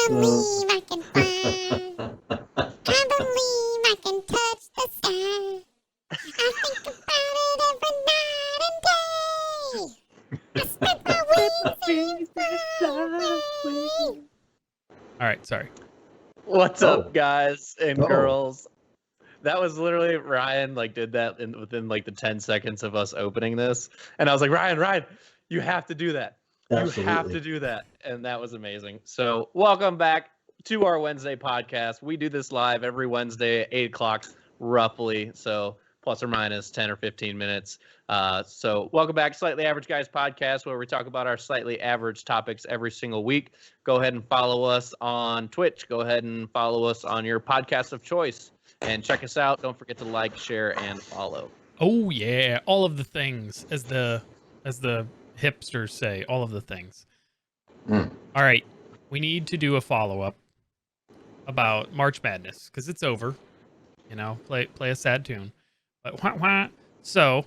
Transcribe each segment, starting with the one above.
believe I can fly. Can't believe I can touch the sky. I think about it every night and day. I spread my wings and fly away. All right, sorry. What's up, guys and Oh. girls? That was literally Ryan. Like, did that within like the 10 seconds of us opening this, and I was like, Ryan, you have to do that. You have Absolutely. to do that, and that was amazing. So, welcome back to our Wednesday podcast. We do this live every Wednesday at 8 o'clock, roughly. So, plus or minus 10 or 15 minutes. So, welcome back, Slightly Average Guys podcast, where we talk about our slightly average topics every single week. Go ahead and follow us on Twitch. Go ahead and follow us on your podcast of choice. And check us out. Don't forget to like, share, and follow. Oh yeah, all of the things, as the hipsters say, all of the things. Mm. All right, we need to do a follow-up about March Madness because it's over. You know, play a sad tune. But so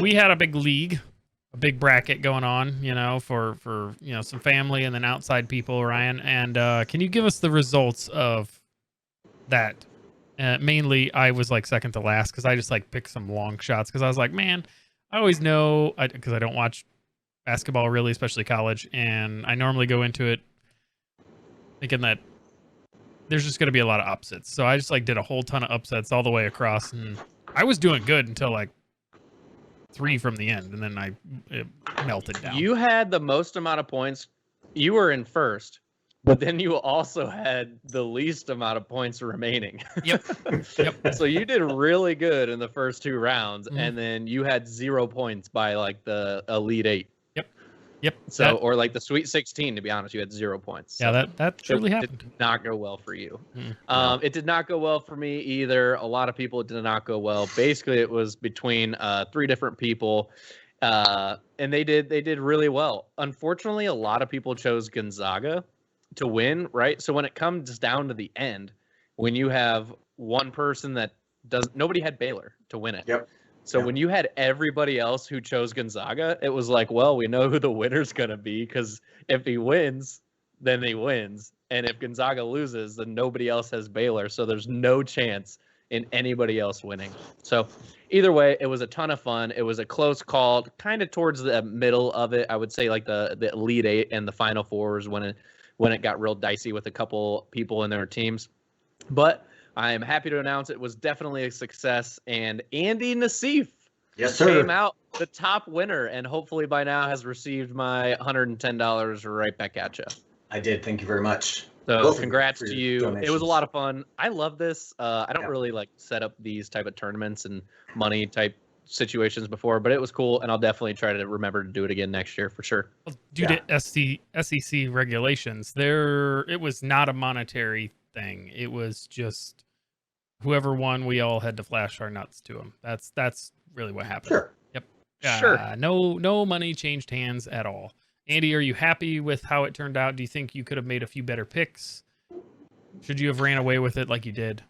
we had a big league, a big bracket going on. You know, for some family and then outside people, Ryan. And can you give us the results of that? Mainly, I was like second to last because I just like picked some long shots because I was like, man, I always know because I don't watch basketball really, especially college, and I normally go into it thinking that there's just going to be a lot of upsets. So I just like did a whole ton of upsets all the way across, and I was doing good until like 3 from the end, and then it melted down. You had the most amount of points. You were in first, but then you also had the least amount of points remaining. Yep. So you did really good in the first 2 rounds, Mhm. and then you had 0 points by like the Elite 8. Yep. So, or like the Sweet 16, to be honest, you had 0 points. Yeah, So that truly it happened. did not go well for you. Mm. It did not go well for me either. A lot of people, it did not go well. Basically, it was between 3 different people, and they did really well. Unfortunately, a lot of people chose Gonzaga to win, right? So when it comes down to the end, when you have one person that nobody had Baylor to win it. Yep. So Yep. when you had everybody else who chose Gonzaga, it was like, well, we know who the winner's going to be, because if he wins, then he wins. And if Gonzaga loses, then nobody else has Baylor. So there's no chance in anybody else winning. So either way, it was a ton of fun. It was a close call, kind of towards the middle of it. I would say like the Elite 8 and the Final Fours when it got real dicey with a couple people in their teams. But I am happy to announce it was definitely a success, and Andy Nassif Yes, sir. came out the top winner, and hopefully by now has received my $110 right back at you. I did. Thank you very much. So Both of congrats for to your you. It was donations. a lot of fun. I love this. I don't Yeah. really like set up these type of tournaments and money type situations before, but it was cool, and I'll definitely try to remember to do it again next year for sure. Well, due to SEC regulations, it was not a monetary thing. It was just whoever won, we all had to flash our nuts to them. That's really what happened. Sure. Yep. Sure. No money changed hands at all. Andy, are you happy with how it turned out? Do you think you could have made a few better picks? Should you have ran away with it like you did?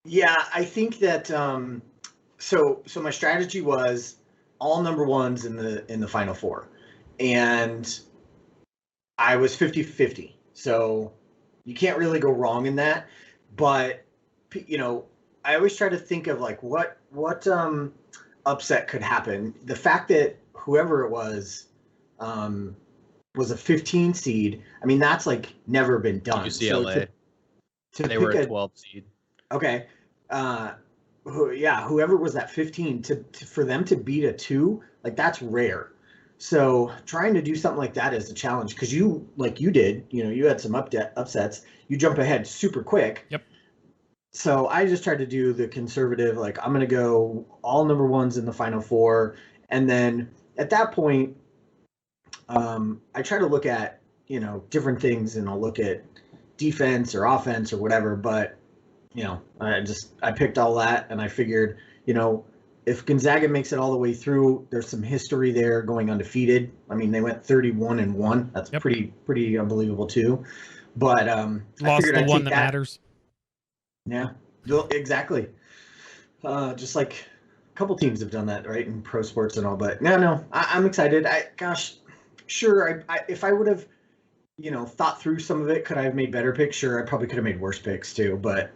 Yeah, I think that so my strategy was all number ones in the Final Four, and I was 50-50. So you can't really go wrong in that. But I always try to think of like what upset could happen. The fact that whoever it was a 15 seed. I mean, that's like never been done. UCLA. So They were a 12 seed. Okay. Whoever was that 15 for them to beat a 2, like that's rare. So trying to do something like that is a challenge because you did, you had some upsets. You jump ahead super quick. Yep. So I just tried to do the conservative, like I'm going to go all number ones in the Final Four. And then at that point, I try to look at, different things, and I'll look at defense or offense or whatever. But, I picked all that, and I figured, if Gonzaga makes it all the way through, there's some history there going undefeated. I mean, they went 31-1. That's pretty unbelievable too. But I Lost figured the I'd one take that that. matters. Yeah, exactly. Just like a couple teams have done that, right, in pro sports and all. But no, I'm excited. If I would have thought through some of it. Could I have made better picks? Sure, I probably could have made worse picks too. But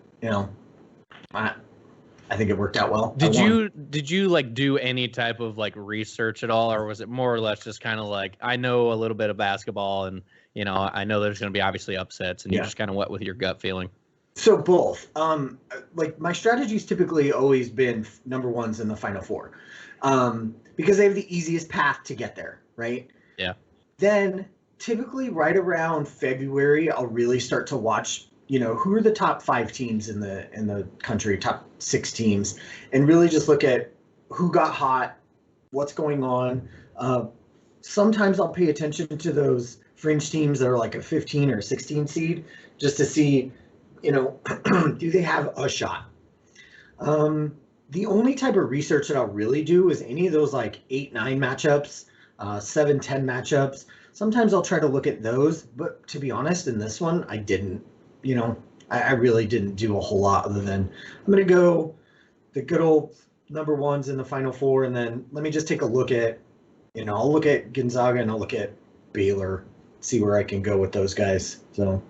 I think it worked out well. Did you like do any type of like research at all, or was it more or less just kind of like, I know a little bit of basketball, and I know there's going to be obviously upsets, and you just kind of went with your gut feeling? So both. Like my strategy's typically always been number ones in the Final Four, because they have the easiest path to get there, right? Yeah. Then typically right around February, I'll really start to watch, who are the top 5 teams in the country, top 6 teams, and really just look at who got hot, what's going on. Sometimes I'll pay attention to those fringe teams that are like a 15 or 16 seed, just to see, do they have a shot? The only type of research that I'll really do is any of those like 8-9 matchups, 7-10 matchups. Sometimes I'll try to look at those, but to be honest, in this one, I didn't. I really didn't do a whole lot other than I'm going to go the good old number ones in the Final Four, and then let me just take a look at, I'll look at Gonzaga and I'll look at Baylor, see where I can go with those guys. So,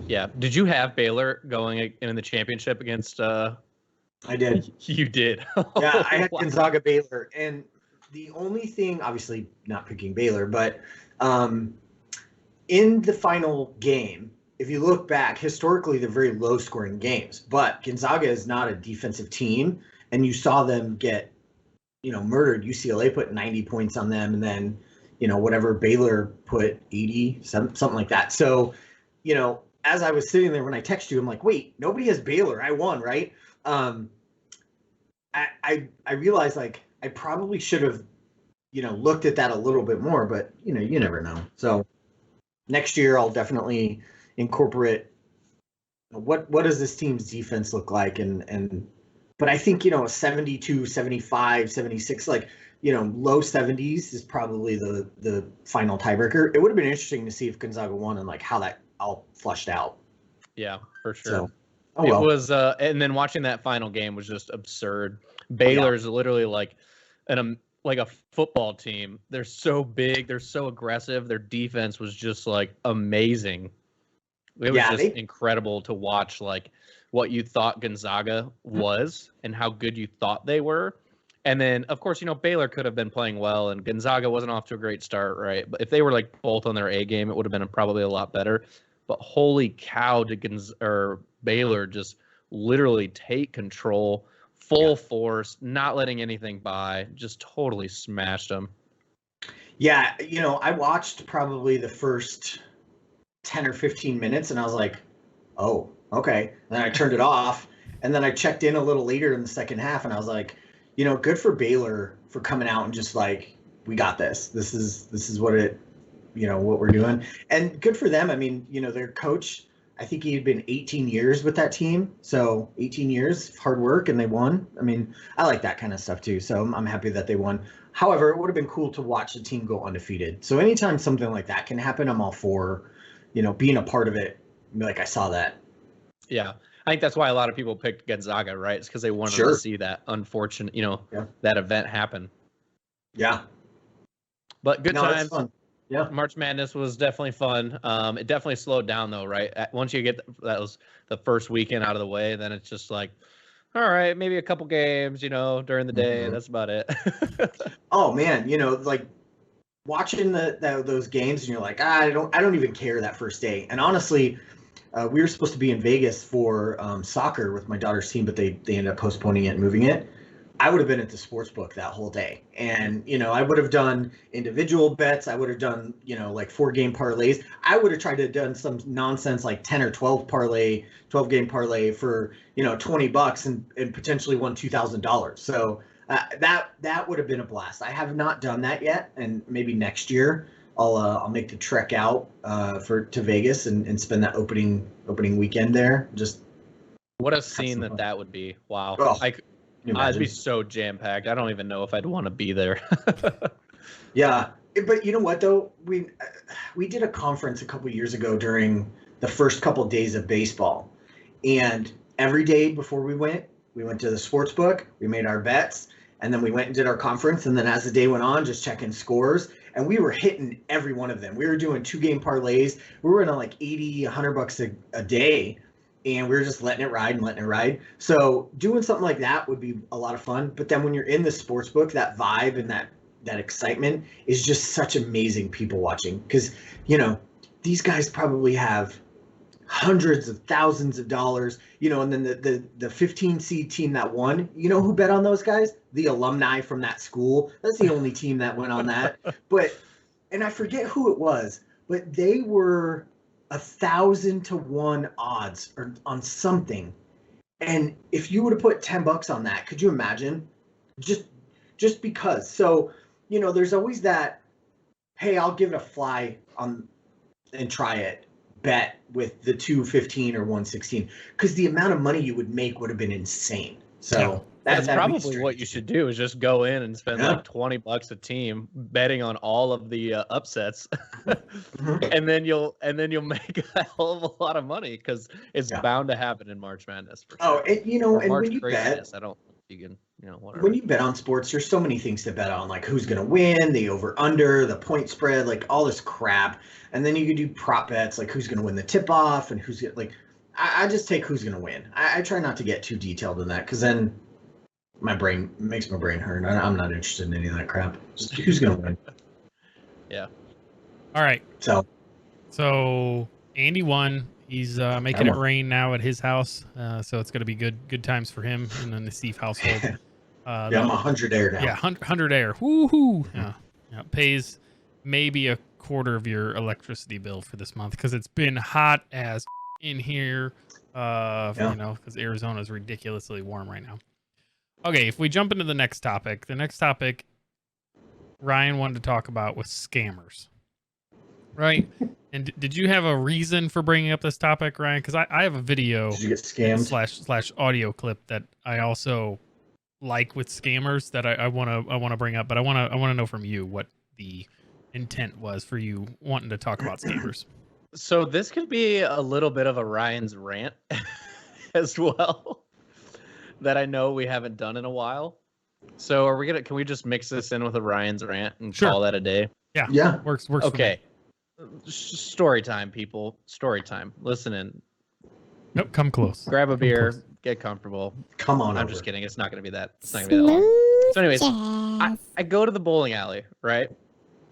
yeah. Did you have Baylor going in the championship against? I did. You did. Yeah, I had Gonzaga Baylor, and the only thing, obviously not picking Baylor, but in the final game, if you look back, historically, they're very low-scoring games. But Gonzaga is not a defensive team, and you saw them get, murdered. UCLA put 90 points on them, and then, whatever Baylor put 80, something like that. So, as I was sitting there when I texted you, I'm like, wait, nobody has Baylor. I won, right? I realized like I probably should have, looked at that a little bit more, but you never know. So next year I'll definitely incorporate what does this team's defense look like, but I think, a 72, 75, 76, like, low 70s is probably the final tiebreaker. It would have been interesting to see if Gonzaga won and like how that all flushed out. Yeah, for sure. So, It was, and then watching that final game was just absurd. Baylor's literally like a football team. They're so big, they're so aggressive. Their defense was just like amazing. It was just incredible to watch, like what you thought Gonzaga was and how good you thought they were. And then, of course, Baylor could have been playing well, and Gonzaga wasn't off to a great start, right? But if they were like both on their A game, it would have been probably a lot better. But holy cow, did Baylor just literally take control, full force, not letting anything by, just totally smashed them. Yeah, I watched probably the first 10 or 15 minutes, and I was like, oh, okay. And then I turned it off, and then I checked in a little later in the second half, and I was like, good for Baylor for coming out and just like, we got this. This is what it, what we're doing. And good for them. I mean, their coach, I think he had been 18 years with that team. So 18 years of hard work, and they won. I mean, I like that kind of stuff too. So I'm happy that they won. However, it would have been cool to watch the team go undefeated. So anytime something like that can happen, I'm all for, being a part of it. Like I saw that. Yeah. I think that's why a lot of people picked Gonzaga, right? It's because they wanted to see that unfortunate, that event happen. Yeah. But good times. Fun. Yeah. March Madness was definitely fun. It definitely slowed down though, right? Once you get that was the first weekend out of the way, then it's just like, all right, maybe a couple games, during the day. Mm-hmm. That's about it. Oh man, like watching those games, and you're like, I don't even care that first day. And honestly, we were supposed to be in Vegas for soccer with my daughter's team, but they ended up postponing it and moving it. I would have been at the sports book that whole day. And, I would have done individual bets. I would have done, like 4-game parlays. I would have tried to have done some nonsense like 10 or 12 game parlay for, $20 and potentially won $2,000. So that would have been a blast. I have not done that yet. And maybe next year I'll make the trek out to Vegas and spend that opening weekend there. Just what a scene that would be. Wow. Oh. I'd be so jam-packed. I don't even know if I'd want to be there. Yeah. But you know what, though? We did a conference a couple years ago during the first couple of days of baseball. And every day before we went to the sports book, we made our bets. And then we went and did our conference. And then as the day went on, just checking scores. And we were hitting every one of them. We were doing 2-game parlays. We were in like 80, $100 a day. And we were just letting it ride and letting it ride. So doing something like that would be a lot of fun. But then when you're in the sports book, that vibe and that excitement is just such amazing people watching. Because, these guys probably have hundreds of thousands of dollars, and then the 15 seed team that won, who bet on those guys? The alumni from that school. That's the only team that went on that. And I forget who it was, but they were 1,000 to 1 odds or on something. And if you would have put $10 on that, could you imagine? Just because. So, there's always that, hey, I'll give it a fly on and try it. Bet with the 215 or 116, because the amount of money you would make would have been insane. So that's probably what you should do, is just go in and spend like $20 a team betting on all of the upsets. and then you'll make a hell of a lot of money, because it's bound to happen in March Madness. For sure. And March when you bet, I don't you can, whatever. When you bet on sports, there's so many things to bet on, like who's going to win, the over-under, the point spread, like all this crap. And then you can do prop bets, like who's going to win the tip-off and who's like. I just take who's going to win. I try not to get too detailed in that, because then makes my brain hurt. I'm not interested in any of that crap. Just who's going to win. Yeah. All right. So Andy won. He's making it rain now at his house, so it's going to be good times for him and then the Steve household. I'm 100 air now. Yeah, 100 air. Woohoo! Yeah, pays maybe a quarter of your electricity bill for this month, because it's been hot as in here. Because Arizona is ridiculously warm right now. Okay, if we jump into the next topic, Ryan wanted to talk about was scammers, right? And did you have a reason for bringing up this topic, Ryan? Because I have a video. Did you get scammed? slash audio clip that I also like with scammers that I want to bring up, but I want to know from you what the intent was for you wanting to talk about scammers. So this could be a little bit of a Ryan's rant as well, that I know we haven't done in a while. So can we just mix this in with a Ryan's rant and call that a day? Yeah. Works. Okay. Story time, people. Story time. Listen in. Nope. Come close. Grab a beer. Get comfortable. Come on. I'm just kidding. It's not going to be that. It's not going to be that long. So anyways, I go to the bowling alley, right?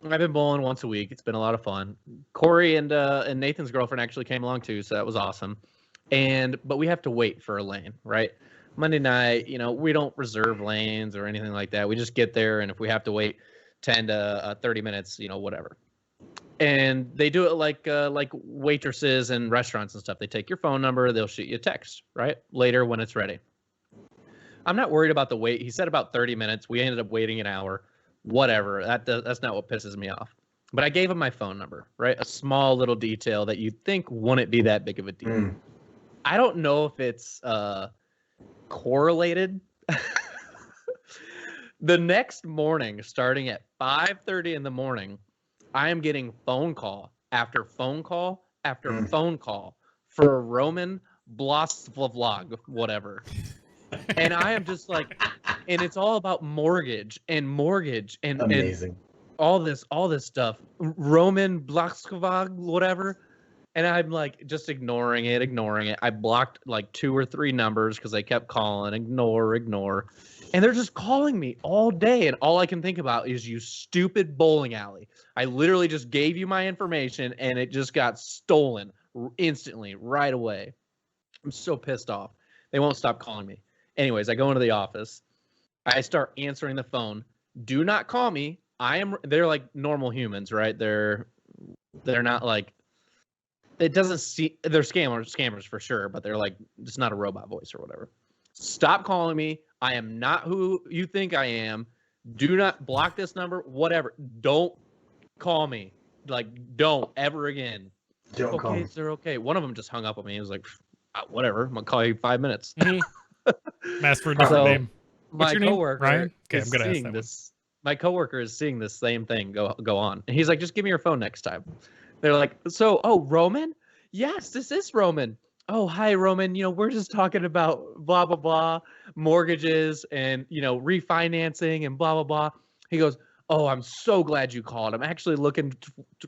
I've been bowling once a week. It's been a lot of fun. Corey and Nathan's girlfriend actually came along too, so that was awesome. But we have to wait for a lane, right? Monday night, we don't reserve lanes or anything like that. We just get there, and if we have to wait 10 to 30 minutes, whatever. And they do it like waitresses and restaurants and stuff. They take your phone number, they'll shoot you a text, right? Later when it's ready. I'm not worried about the wait. He said about 30 minutes. We ended up waiting an hour. Whatever. That's not what pisses me off. But I gave him my phone number, right? A small little detail that you'd think wouldn't be that big of a deal. I don't know if it's correlated. The next morning, starting at 5:30 in the morning, I am getting phone call after phone call after phone call for a Roman vlog, whatever. And I am just like, and it's all about mortgage and amazing. And all this stuff. Roman Blaskvog, whatever. And I'm like just ignoring it. I blocked like 2 or 3 numbers because they kept calling, ignore. And they're just calling me all day. And all I can think about is, you stupid bowling alley. I literally just gave you my information and it just got stolen instantly, right away. I'm so pissed off. They won't stop calling me. Anyways, I go into the office. I start answering the phone. Do not call me. They're like normal humans, right? They're not like, it doesn't see, they're scammers for sure, but they're like, it's not a robot voice or whatever. Stop calling me. I am not who you think I am. Do not block this number, whatever. Don't call me. Like, don't ever again. Don't call me. Okay, sir, okay. One of them just hung up on me. He was like, whatever, I'm going to call you 5 minutes. Ask for a different name. What's your coworker, name? Ryan? Okay, I'm going to ask this. My coworker is seeing this same thing go on. And he's like, just give me your phone next time. They're like, Roman? Yes, this is Roman. oh, hi, Roman. We're just talking about blah, blah, blah, mortgages and, refinancing and blah, blah, blah. He goes, oh, I'm so glad you called. I'm actually looking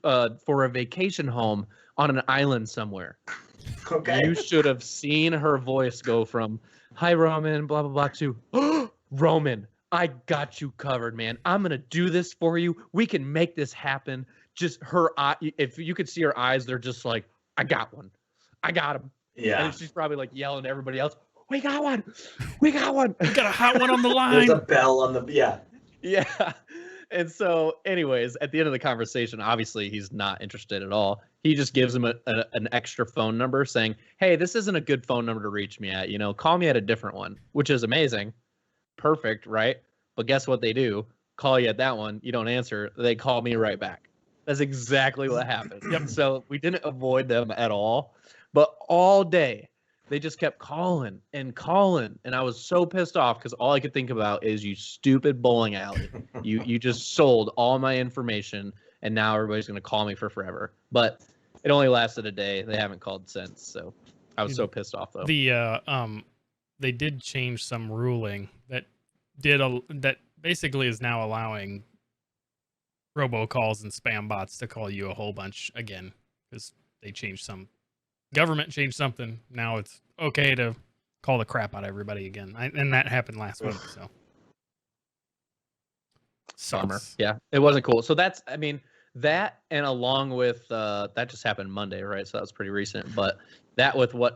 for a vacation home on an island somewhere. Okay. You should have seen her voice go from, hi, Roman, blah, blah, blah, to, oh, Roman, I got you covered, man. I'm going to do this for you. We can make this happen. Just her eye, if you could see her eyes, they're just like, I got one. I got him. Yeah. And she's probably like yelling to everybody else, we got one. We got one. We got a hot one on the There's line. a bell on the yeah. Yeah. And so, anyways, at the end of the conversation, obviously he's not interested at all. He just gives him an extra phone number saying, hey, this isn't a good phone number to reach me at. Call me at a different one, which is amazing. Perfect, right? But guess what they do? Call you at that one. You don't answer. They call me right back. That's exactly what happened. Yep. So we didn't avoid them at all. But all day, they just kept calling and calling. And I was so pissed off because all I could think about is you stupid bowling alley. You just sold all my information, and now everybody's going to call me for forever. But it only lasted a day. They haven't called since. So I was so pissed off, though. They did change some ruling that that basically is now allowing robocalls and spam bots to call you a whole bunch again because they changed government changed something. Now it's okay to call the crap out of everybody again. And that happened last week. So Summer. sucks. Yeah, it wasn't cool. So that and along with that just happened Monday, right? So that was pretty recent. But that with what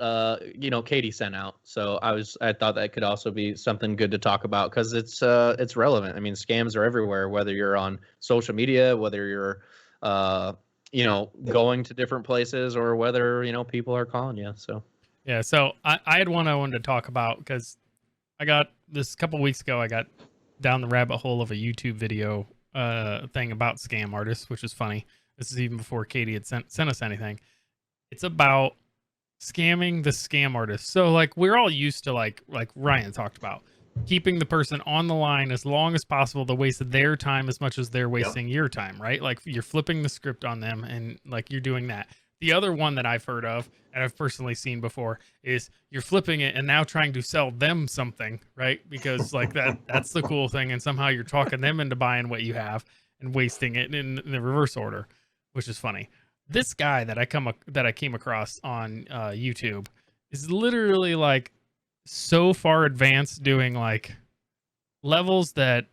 Katie sent out. So I thought that could also be something good to talk about because it's relevant. I mean, scams are everywhere, whether you're on social media, whether you're going to different places, or whether people are calling you. So Yeah, so I had one I wanted to talk about because I got this a couple weeks ago. I got down the rabbit hole of a YouTube video thing about scam artists, which is funny. This is even before Katie had sent us anything. It's about scamming the scam artist. So like we're all used to like Ryan talked about keeping the person on the line as long as possible to waste their time as much as they're wasting your time, right? Like you're flipping the script on them and like you're doing that. The other one that I've heard of and I've personally seen before is you're flipping it and now trying to sell them something, right? Because like that's the cool thing, and somehow you're talking them into buying what you have and wasting it in the reverse order, which is funny. This guy that I came across on YouTube is literally like so far advanced, doing like levels that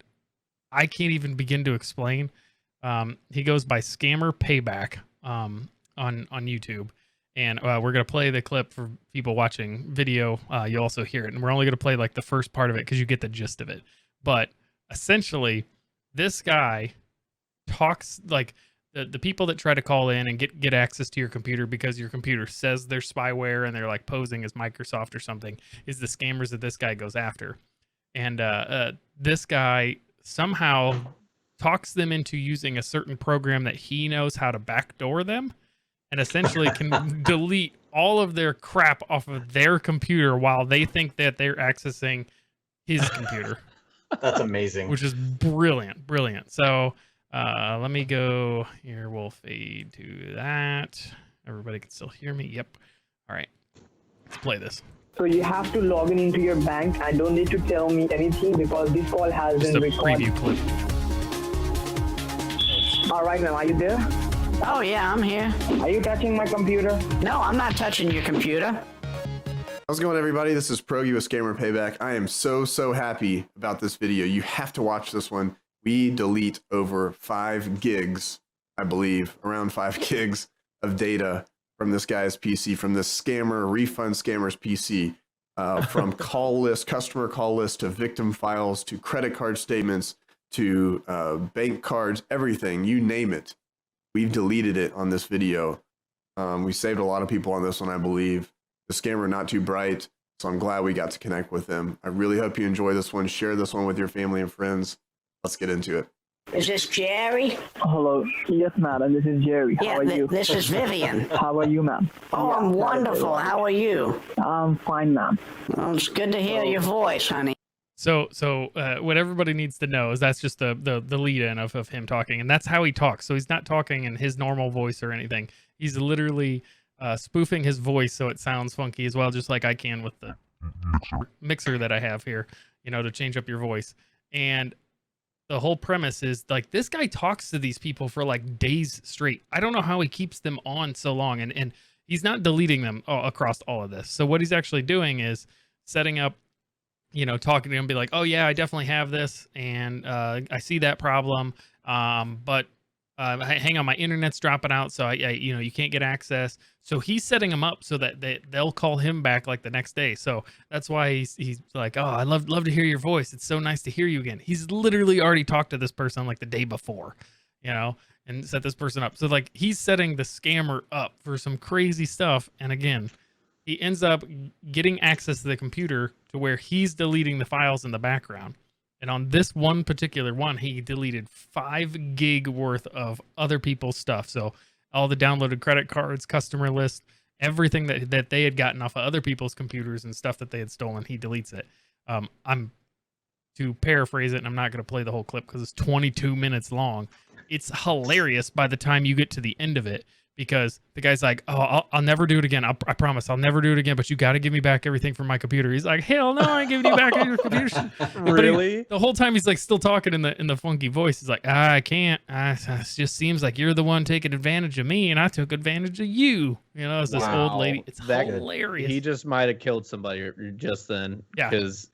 I can't even begin to explain. He goes by Scammer Payback on YouTube, and we're gonna play the clip for people watching video. You'll also hear it, and we're only gonna play like the first part of it because you get the gist of it. But essentially, this guy talks like the people that try to call in and get access to your computer because your computer says they're spyware and they're like posing as Microsoft or something is the scammers that this guy goes after. And this guy somehow talks them into using a certain program that he knows how to backdoor them, and essentially can delete all of their crap off of their computer while they think that they're accessing his computer. That's amazing. Which is brilliant. So let me go here. We'll fade to that. Everybody can still hear me. Yep. All right. Let's play this. So you have to log in into your bank and don't need to tell me anything because this call has Just been a recorded. preview clip. All right, ma'am, are you there? Oh, yeah, I'm here. Are you touching my computer? No, I'm not touching your computer. How's it going, everybody? This is Pro US Gamer Payback. I am so happy about this video. You have to watch this one. We delete over 5 gigs, I believe, around 5 gigs of data from this guy's PC, from this refund scammer's PC, from call list, customer call list, to victim files, to credit card statements, to bank cards, everything, you name it. We've deleted it on this video. We saved a lot of people on this one, I believe. The scammer not too bright, so I'm glad we got to connect with him. I really hope you enjoy this one. Share this one with your family and friends. Let's get into it. Is this Jerry? Hello. Yes, madam. This is Jerry. Yeah, How are you? this is Vivian. How are you, ma'am? Oh, I'm wonderful. How are you? I'm fine, ma'am. Well, it's good to hear your voice, honey. So what everybody needs to know is that's just the lead-in of him talking, and that's how he talks. So he's not talking in his normal voice or anything. He's literally spoofing his voice so it sounds funky as well, just like I can with the mixer that I have here, to change up your voice. And the whole premise is like this guy talks to these people for like days straight. I don't know how he keeps them on so long, and he's not deleting them across all of this. So what he's actually doing is setting up, talking to him, be like, oh yeah, I definitely have this, and I see that problem, but hang on, my internet's dropping out, so I you can't get access. So he's setting them up so that they'll call him back like the next day. So that's why he's like, oh, I love to hear your voice. It's so nice to hear you again. He's literally already talked to this person like the day before, and set this person up. So like he's setting the scammer up for some crazy stuff. And again, he ends up getting access to the computer to where he's deleting the files in the background. And on this one particular one, he deleted 5 gig worth of other people's stuff. So all the downloaded credit cards, customer list, everything that they had gotten off of other people's computers and stuff that they had stolen, he deletes it. I'm to paraphrase it, and I'm not going to play the whole clip because it's 22 minutes long. It's hilarious by the time you get to the end of it, because the guy's like, oh, I'll never do it again. I promise I'll never do it again, but you got to give me back everything from my computer. He's like, hell no, I ain't giving you back your computer. Really? The whole time he's like still talking in the funky voice. He's like, I can't. It just seems like you're the one taking advantage of me, and I took advantage of you. It's this old lady. It's hilarious. He just might have killed somebody just then. Yeah. Because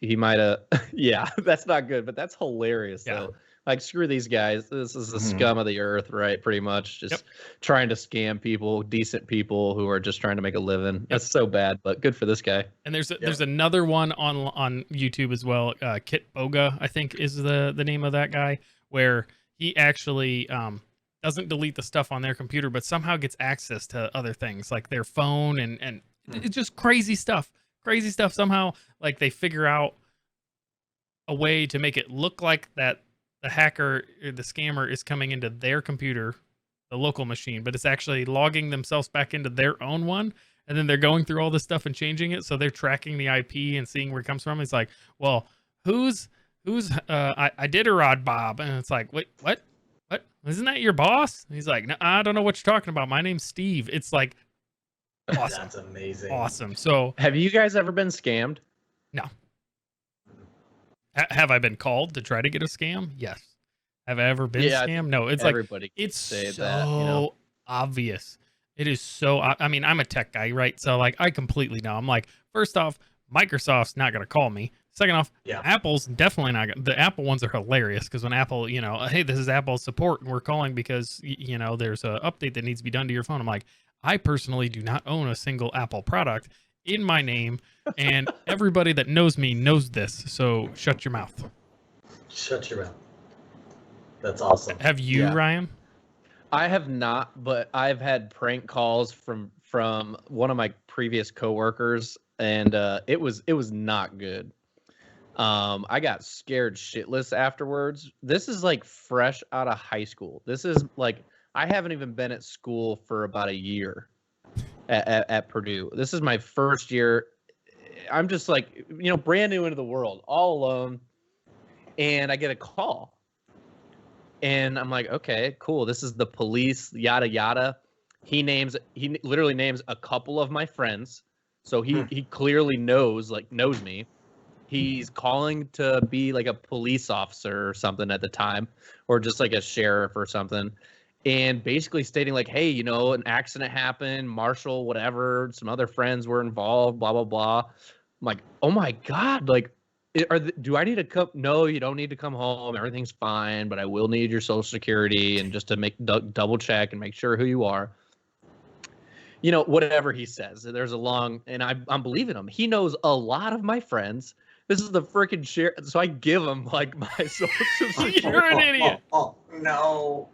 he might have. Yeah, that's not good, but that's hilarious. Yeah. Though. Like, screw these guys. This is the scum of the earth, right? Pretty much just trying to scam people, decent people who are just trying to make a living. That's so bad, but good for this guy. And there's another one on YouTube as well. Kit Boga, I think, is the name of that guy, where he actually doesn't delete the stuff on their computer, but somehow gets access to other things like their phone and it's just crazy stuff. Crazy stuff. Somehow, like, they figure out a way to make it look like that the hacker or the scammer is coming into their computer, the local machine, but it's actually logging themselves back into their own one. And then they're going through all this stuff and changing it. So they're tracking the IP and seeing where it comes from. It's like, well, who's I did a Rod Bob. And it's like, wait, what? Isn't that your boss? And he's like, no, I don't know what you're talking about. My name's Steve. It's like, awesome. That's amazing. Awesome. So Have you guys ever been scammed? no. Have I been called to try to get a scam? Yes. Have I ever been scammed? No. It's everybody like, it's say so that, obvious. It is so, I mean, I'm a tech guy, right? So like, I completely know. I'm like, first off, Microsoft's not going to call me. Second off, Apple's definitely not going to. The Apple ones are hilarious because when Apple, hey, this is Apple support and we're calling because, there's an update that needs to be done to your phone. I'm like, I personally do not own a single Apple product in my name, and everybody that knows me knows this. So shut your mouth. Shut your mouth. That's awesome. Have you, Ryan? I have not, but I've had prank calls from one of my previous coworkers, and it was not good. I got scared shitless afterwards. This is like fresh out of high school. This is like, I haven't even been at school for about a year at Purdue. This is my first year. I'm just like, brand new into the world, all alone. And I get a call. And I'm like, okay, cool. This is the police, yada, yada. He literally names a couple of my friends. So he clearly knows me. He's calling to be like a police officer or something at the time, or just like a sheriff or something. And basically stating like, hey, an accident happened, Marshall, whatever, some other friends were involved, blah, blah, blah. I'm like, oh my God, like, do I need to come? No, you don't need to come home. Everything's fine, but I will need your social security and just to make double check and make sure who you are. Whatever he says. There's a long, and I'm believing him. He knows a lot of my friends. This is the freaking sheriff. So I give him like my social security. You're an idiot. Oh no.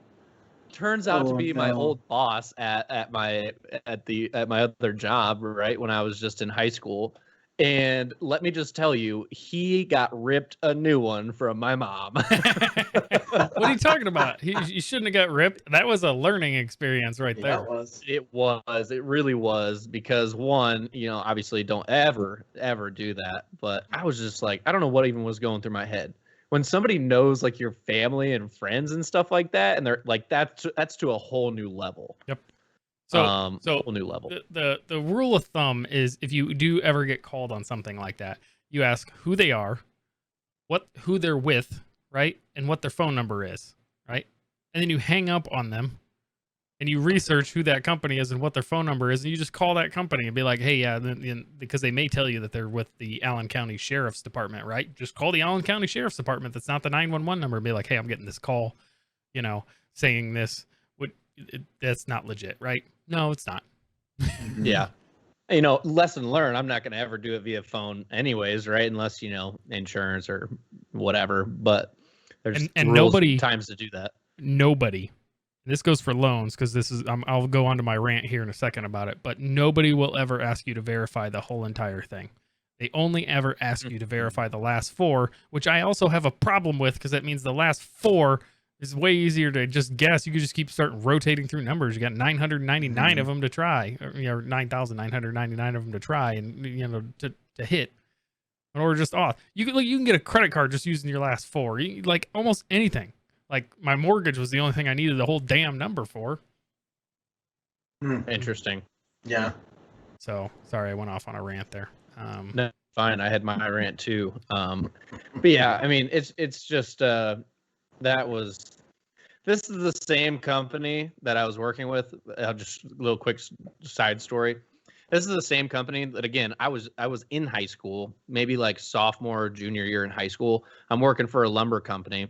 Turns out to be my old boss at my other job, right, when I was just in high school. And let me just tell you, he got ripped a new one from my mom. What are you talking about? You shouldn't have got ripped. That was a learning experience right there. It was. It really was. Because one, obviously don't ever do that. But I was just like, I don't know what even was going through my head. When somebody knows like your family and friends and stuff like that, and they're like, that's to a whole new level. Yep. So whole new level. the rule of thumb is if you do ever get called on something like that, you ask who they are, who they're with, right, and what their phone number is, right, and then you hang up on them, and you research who that company is and what their phone number is, and you just call that company and be like, hey, yeah, because they may tell you that they're with the Allen County Sheriff's Department, right? Just call the Allen County Sheriff's Department. That's not the 911 number. And be like, hey, I'm getting this call, saying this. That's not legit, right? No, it's not. Yeah. Lesson learned. I'm not going to ever do it via phone anyways, right? Unless, insurance or whatever. But there's and rules nobody times to do that. Nobody. This goes for loans because this is. I'll go on to my rant here in a second about it. But nobody will ever ask you to verify the whole entire thing. They only ever ask you to verify the last 4, which I also have a problem with because that means the last 4 is way easier to just guess. You could just keep starting rotating through numbers. You got 999 of them to try, or 9,999 of them to try, and to hit, or just off. You can get a credit card just using your last 4. Like almost anything. Like my mortgage was the only thing I needed the whole damn number for. Interesting. Yeah. So sorry, I went off on a rant there. No, fine. I had my rant too. But yeah, I mean, it's just this is the same company that I was working with. Just a little quick side story. This is the same company that, again, I was in high school, maybe like sophomore or junior year in high school. I'm working for a lumber company,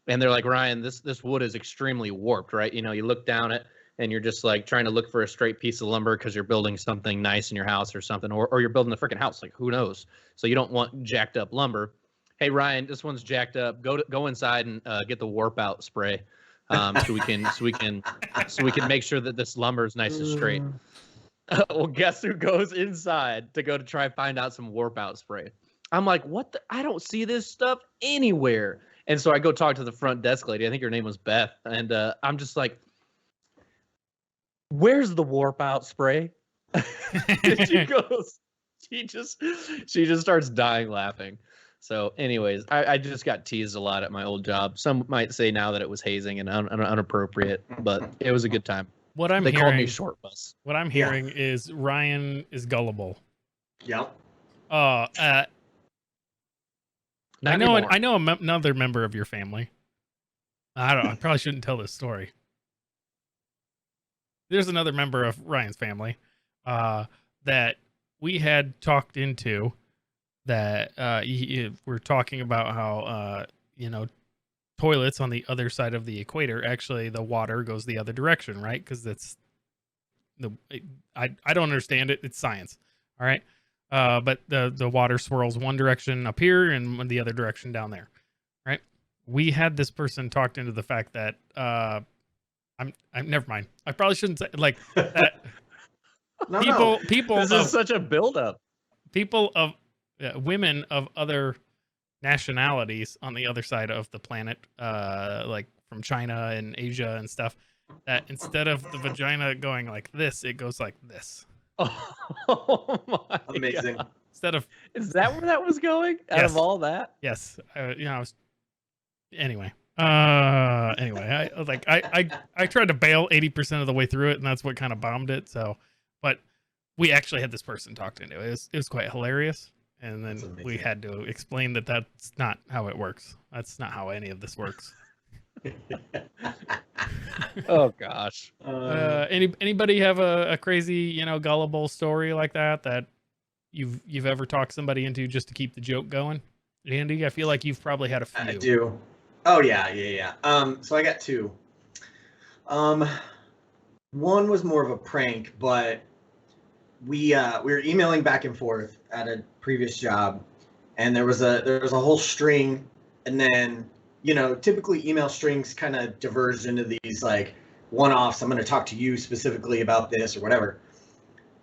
and they're like, Ryan, this wood is extremely warped, right? You look down it and you're just like trying to look for a straight piece of lumber because you're building something nice in your house or something, or you're building a freaking house, like who knows? So you don't want jacked up lumber. Hey Ryan, this one's jacked up. Go inside and get the warp out spray, so we can make sure that this lumber is nice and straight. Well, guess who goes inside to try find out some warp out spray? I'm like, what? I don't see this stuff anywhere. And so I go talk to the front desk lady. I think her name was Beth, and I'm just like, where's the warp out spray? And she goes, she just starts dying laughing. So anyways, I just got teased a lot at my old job. Some might say now that it was hazing and inappropriate, but it was a good time. They called me short bus. What I'm hearing is Ryan is gullible. Yep. I know another member of your family. I don't know. I probably shouldn't tell this story. There's another member of Ryan's family that we had talked into. That we're talking about how toilets on the other side of the equator, actually the water goes the other direction, right? Because I don't understand it. It's science, all right. But the water swirls one direction up here and the other direction down there, right? We had this person talked into the fact that I'm never mind. I probably shouldn't say like that. People. This is such a buildup. People of women of other nationalities on the other side of the planet, like from China and Asia and stuff, that instead of the vagina going like this, it goes like this. Oh my! Amazing. God. Instead of, is that where that was going? Out yes. of all that? Yes. Anyway. Anyway, I tried to bail 80% of the way through it, and that's what kind of bombed it. So, but we actually had this person talked into it. It was quite hilarious. And then we had to explain that that's not how it works. That's not how any of this works. Oh gosh. Anybody have a crazy, gullible story like that you've ever talked somebody into just to keep the joke going? Andy, I feel like you've probably had a few. I do. Oh yeah. So I got 2. One was more of a prank, but we were emailing back and forth at a previous job, and there was a whole string, and then typically email strings kind of diverge into these like one-offs. I'm going to talk to you specifically about this or whatever,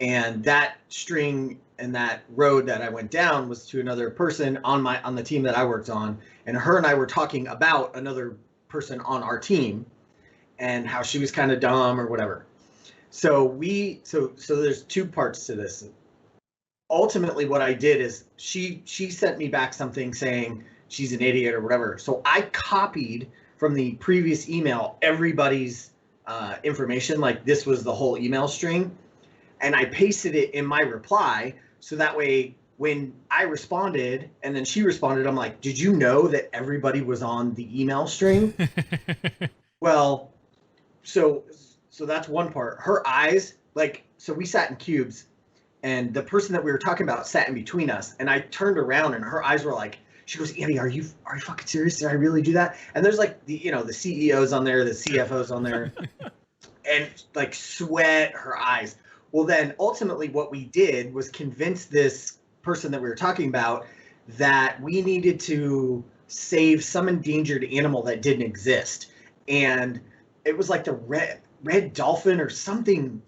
and that string and that road that I went down was to another person on the team that I worked on, and her and I were talking about another person on our team and how she was kind of dumb or whatever. So there's 2 parts to this. Ultimately, what I did is she sent me back something saying she's an idiot or whatever. So I copied from the previous email everybody's information, like this was the whole email string, and I pasted it in my reply so that way when I responded and then she responded, I'm like, did you know that everybody was on the email string? Well, so that's one part. Her eyes, like, so we sat in cubes, and the person that we were talking about sat in between us, and I turned around and her eyes were like, she goes, Andy, are you fucking serious? Did I really do that? And there's like the, you know, the CEOs on there, the CFOs on there, and like sweat her eyes. Well, then ultimately what we did was convince this person that we were talking about that we needed to save some endangered animal that didn't exist. And it was like the red dolphin or something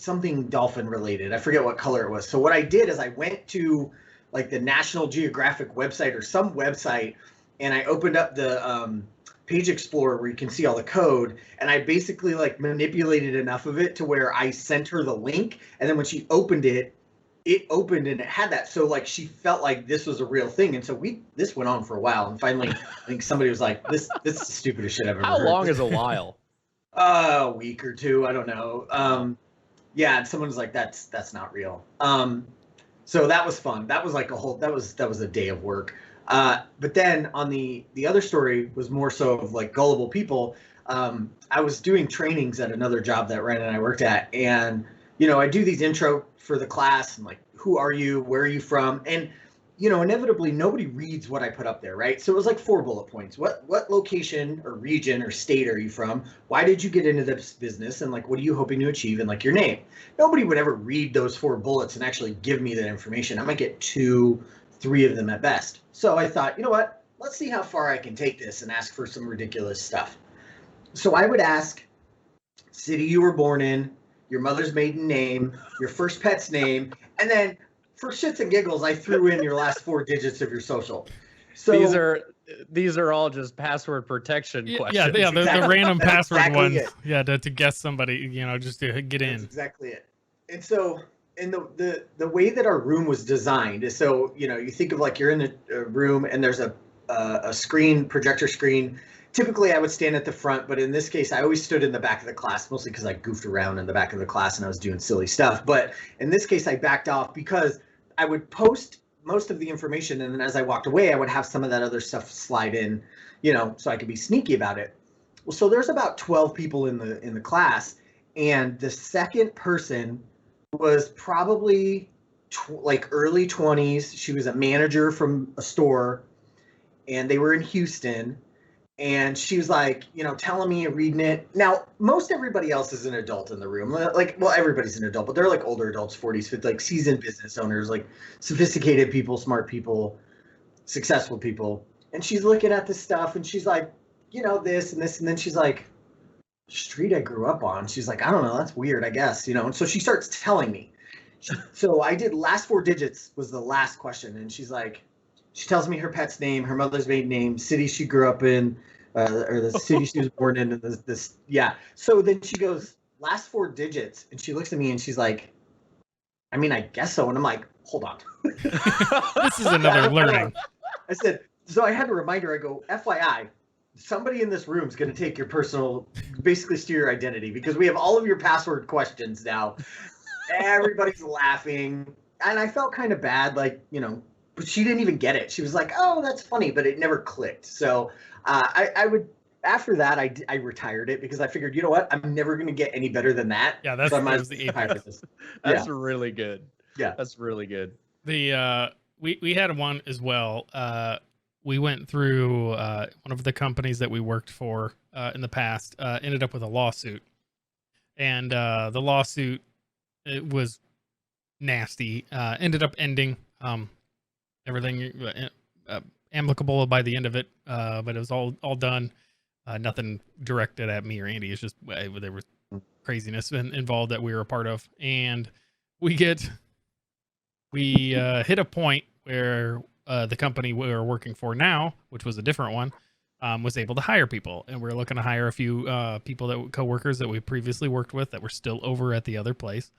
dolphin related. I forget what color it was. So what I did is I went to like the National Geographic website or some website, and I opened up the page explorer where you can see all the code, and I basically like manipulated enough of it to where I sent her the link, and then when she opened it, it opened and it had that. So like she felt like this was a real thing. And so this went on for a while, and finally I think somebody was like, this is the stupidest shit I've ever How heard. long is a while? A week or two, I don't know. Yeah, and someone's like, that's not real. So that was fun. That was like that was a day of work. But then on the other story was more so of like gullible people. I was doing trainings at another job that Ryan and I worked at, and you know, I do these intro for the class and like, who are you? Where are you from? And you know, inevitably nobody reads what I put up there, right? So it was like 4 bullet points. What location or region or state are you from? Why did you get into this business? And like, what are you hoping to achieve? And like your name. Nobody would ever read those 4 bullets and actually give me that information. I might get 2, 3 of them at best. So I thought, you know what? Let's see how far I can take this and ask for some ridiculous stuff. So I would ask city you were born in, your mother's maiden name, your first pet's name, and then for shits and giggles, I threw in your last 4 digits of your social. So these are all just password protection questions. Yeah, the random That's password exactly ones. it. Yeah, to guess somebody, you know, just to get That's in. exactly it. And so, and the way that our room was designed is, so you know, you think of like you're in a room and there's a projector screen. Typically, I would stand at the front, but in this case, I always stood in the back of the class, mostly because I goofed around in the back of the class and I was doing silly stuff. But in this case, I backed off because I would post most of the information, and then as I walked away, I would have some of that other stuff slide in, you know, so I could be sneaky about it. Well, so there's about 12 people in the class, and the second person was probably like early 20s. She was a manager from a store, and they were in Houston. And she was like, you know, telling me and reading it. Now, most everybody else is an adult in the room. Like, well, everybody's an adult, but they're like older adults, 40s, 50s, like seasoned business owners, like sophisticated people, smart people, successful people. And she's looking at this stuff and she's like, you know, this and this. And then she's like, street I grew up on. She's like, I don't know, that's weird, I guess, you know. And so she starts telling me. So I did last 4 digits was the last question. And she's like, she tells me her pet's name, her mother's maiden name, city she grew up in, or the city she was born in, and this. Yeah. So then she goes, last 4 digits, and she looks at me and she's like, I mean, I guess so. And I'm like, hold on. This is another learning. I said, so I had to remind her, I go, FYI, somebody in this room is going to take your personal, basically steal your identity, because we have all of your password questions now. Everybody's laughing. And I felt kind of bad, like, you know, but she didn't even get it. She was like, oh, that's funny, but it never clicked. So I would, after that, I retired it because I figured, you know what, I'm never going to get any better than that. Yeah, that's so I might was the retire apex. this. That's really good. Yeah. That's really good. The we had one as well. We went through one of the companies that we worked for in the past, ended up with a lawsuit, and the lawsuit, it was nasty. Ended up ending. Everything amicable by the end of it, but it was all done. Nothing directed at me or Andy. It's just there was craziness involved that we were a part of, and we hit a point where the company we were working for now, which was a different one, was able to hire people, and we're looking to hire a few people coworkers that we previously worked with that were still over at the other place,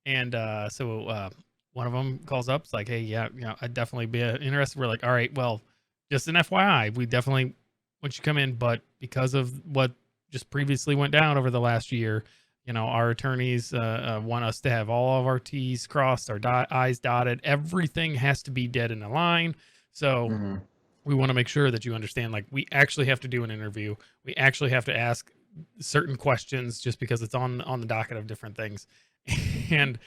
and so one of them calls up. It's like, hey, yeah, you know, I'd definitely be interested. We're like, all right, well, just an FYI, we definitely want you to come in, but because of what just previously went down over the last year, our attorneys want us to have all of our T's crossed, our I's dotted. Everything has to be dead in a line. So Mhm. we want to make sure that you understand, like, we actually have to do an interview. We actually have to ask certain questions just because it's on the docket of different things. And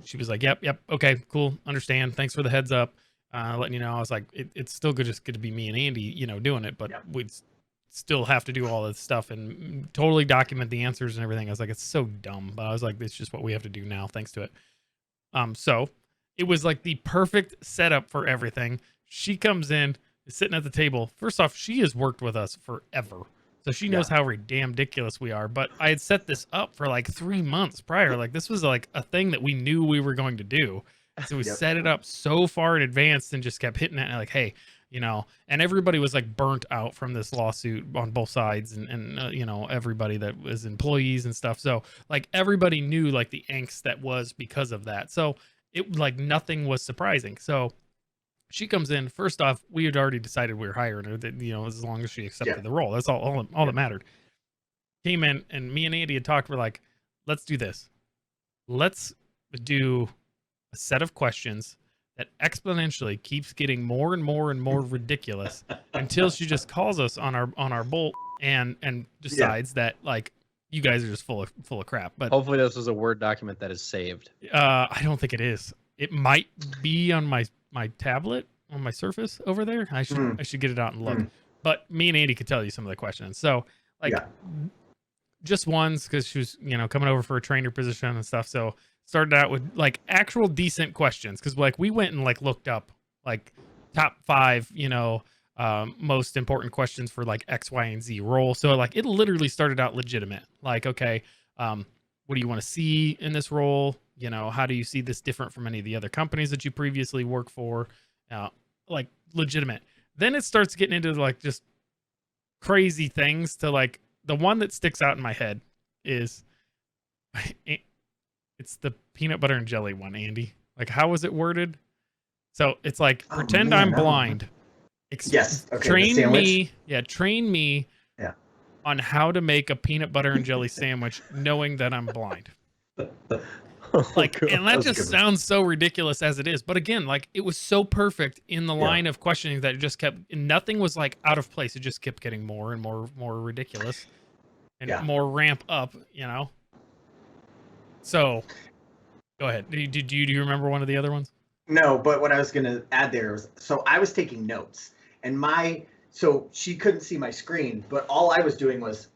she was like, yep, okay, cool, understand. Thanks for the heads up. Letting you know. I was like, it's still just good to be me and Andy, doing it, but Yep. we'd still have to do all this stuff and totally document the answers and everything. I was like, it's so dumb, but I was like, it's just what we have to do now, thanks to it. So it was like the perfect setup for everything. She comes in, is sitting at the table. First off, she has worked with us forever, so she knows how damn ridiculous we are. But I had set this up for like 3 months prior. Like, this was like a thing that we knew we were going to do. So we set it up so far in advance and just kept hitting it like, hey, and everybody was like burnt out from this lawsuit on both sides, and everybody that was employees and stuff. So like everybody knew like the angst that was because of that. So it like nothing was surprising. So she comes in. First off, we had already decided we were hiring her, that as long as she accepted the role, that's all that mattered. Came in, and me and Andy had talked. We're like, let's do this. Let's do a set of questions that exponentially keeps getting more and more and more ridiculous until she just calls us on our bull and decides that like you guys are just full of crap. But Hopefully this is a Word document that is saved. I don't think it is. It might be on my tablet on my Surface over there. I should get it out and look. But me and Andy could tell you some of the questions. So like just ones, because she was coming over for a trainer position and stuff. So started out with like actual decent questions, because like we went and like looked up like top 5 most important questions for like X, Y, and Z role. So like it literally started out legitimate. Like, okay, what do you want to see in this role? How do you see this different from any of the other companies that you previously worked for? Like legitimate. Then it starts getting into like just crazy things. To like the one that sticks out in my head is it's the peanut butter and jelly one, Andy. Like, how was it worded? So it's like, pretend I'm blind. Yes. Okay. Train me. Yeah. Train me. Yeah. On how to make a peanut butter and jelly sandwich, knowing that I'm blind. Like, and that just sounds so ridiculous as it is. But again, like, it was so perfect in the line of questioning that it just kept, nothing was like out of place. It just kept getting more and more ridiculous and more ramp up, So go ahead. Do you remember one of the other ones? No, but what I was going to add there was, so I was taking notes, and so she couldn't see my screen, but all I was doing was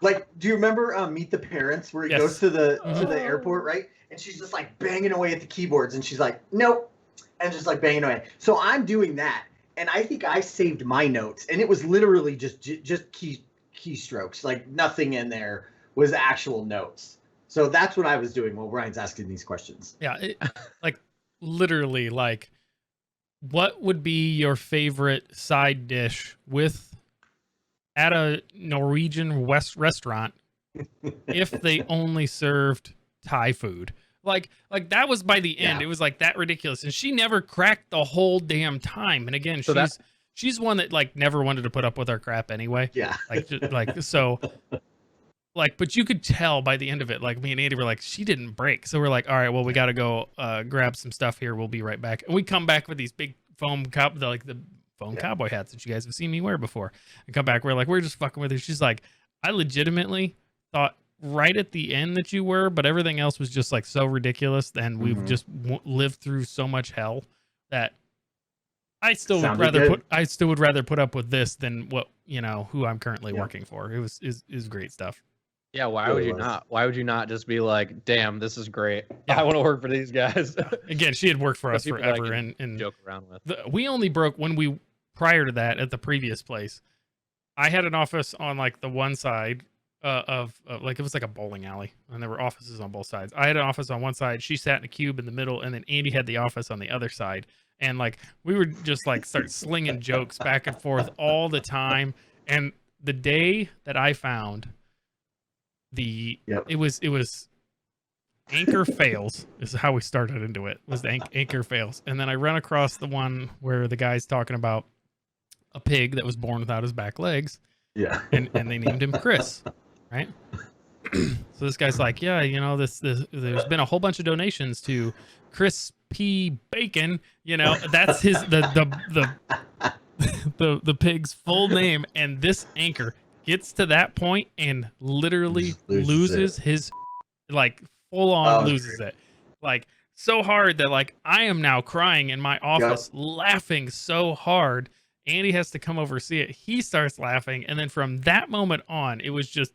like, do you remember Meet the Parents, where he goes to the airport, right? And she's just like banging away at the keyboards, and she's like, nope, and just like banging away. So I'm doing that, and I think I saved my notes, and it was literally just keystrokes, like nothing in there was actual notes. So that's what I was doing while Brian's asking these questions. Yeah, like literally, like, what would be your favorite side dish at a Norwegian restaurant if they only served Thai food? Like that was by the end. It was like that ridiculous, and she never cracked the whole damn time. And again, So she's one that like never wanted to put up with our crap anyway. Yeah. But you could tell by the end of it, like me and Andy were like, she didn't break. So we're like, all right, well, we got to go grab some stuff here. We'll be right back. And we come back with these big foam cowboy hats that you guys have seen me wear before. And come back, we're just fucking with her. She's like, I legitimately thought right at the end that you were, but everything else was just like so ridiculous. And we've just lived through so much hell that I still would rather put up with this than what who I'm currently working for. It is great stuff. Yeah, why would you not? Why would you not just be like, damn, this is great. I want to work for these guys. Again, she had worked for us forever, and joke around with. We only broke when prior to that at the previous place. I had an office on like the one side of like, it was like a bowling alley, and there were offices on both sides. I had an office on one side. She sat in a cube in the middle, and then Andy had the office on the other side. And like we would just like start slinging jokes back and forth all the time. And the day that I found it was anchor fails is how we started into it, was the anchor fails. And then I run across the one where the guy's talking about a pig that was born without his back legs. Yeah. and they named him Chris, right? So this guy's like, yeah, you know, this there's been a whole bunch of donations to Chris P. Bacon. You know, that's his the pig's full name, and this anchor gets to that point and literally Just loses loses his, like, full on Oh, loses it, like so hard that like I am now crying in my office, laughing so hard. Andy has to come over see it. He starts laughing, and then from that moment on, it was just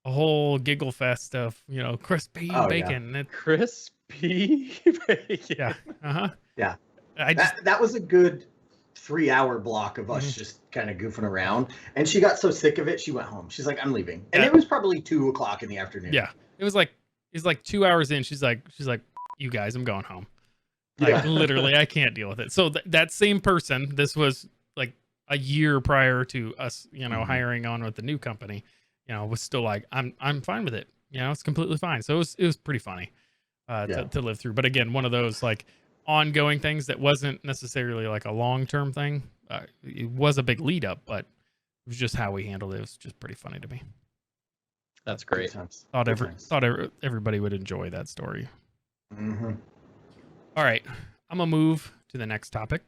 a whole giggle fest of, you know, crispy Oh, yeah. bacon. It, Crispy bacon. yeah, uh-huh. Yeah. I just That was a good 3-hour block of us Mhm. just kind of goofing around. And she got so sick of it, she went home. She's like, I'm leaving. And Yeah. it was probably 2 o'clock in the afternoon. yeah, it was like 2 hours in. She's like, you guys, I'm going home. Like Yeah. literally, I can't deal with it. So that same person, this was like a year prior to us, you know, Mhm. hiring on with the new company, you know, was still like, I'm fine with it. You know, it's completely fine. So it was pretty funny Yeah. to live through. But again, one of those like ongoing things that wasn't necessarily like a long-term thing. It was a big lead up, but it was just how we handled it. It was just pretty funny to me. That's Good great. times. Thought Good times. everybody would enjoy that story. Mhm. All right, I'm gonna move to the next topic.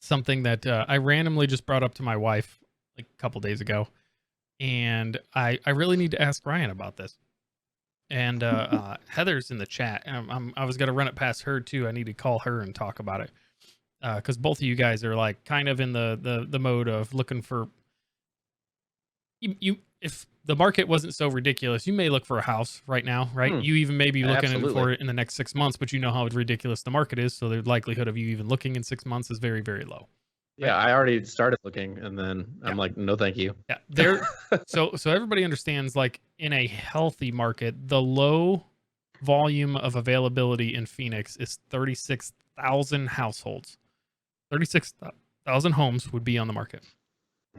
Something that I randomly just brought up to my wife like a couple days ago, and I really need to ask Ryan about this. And Heather's in the chat. And I was gonna run it past her too. I need to call her and talk about it because both of you guys are like kind of in the mode of looking for you. If the market wasn't so ridiculous, you may look for a house right now, right? Hmm. You even may be looking for Absolutely. it in the next 6 months, but you know how ridiculous the market is, so the likelihood of you even looking in 6 months is very, very low. Yeah, I already started looking, and then I'm like, no, thank you. Yeah, there. So everybody understands, like in a healthy market, the low volume of availability in Phoenix is 36,000 households. 36,000 homes would be on the market.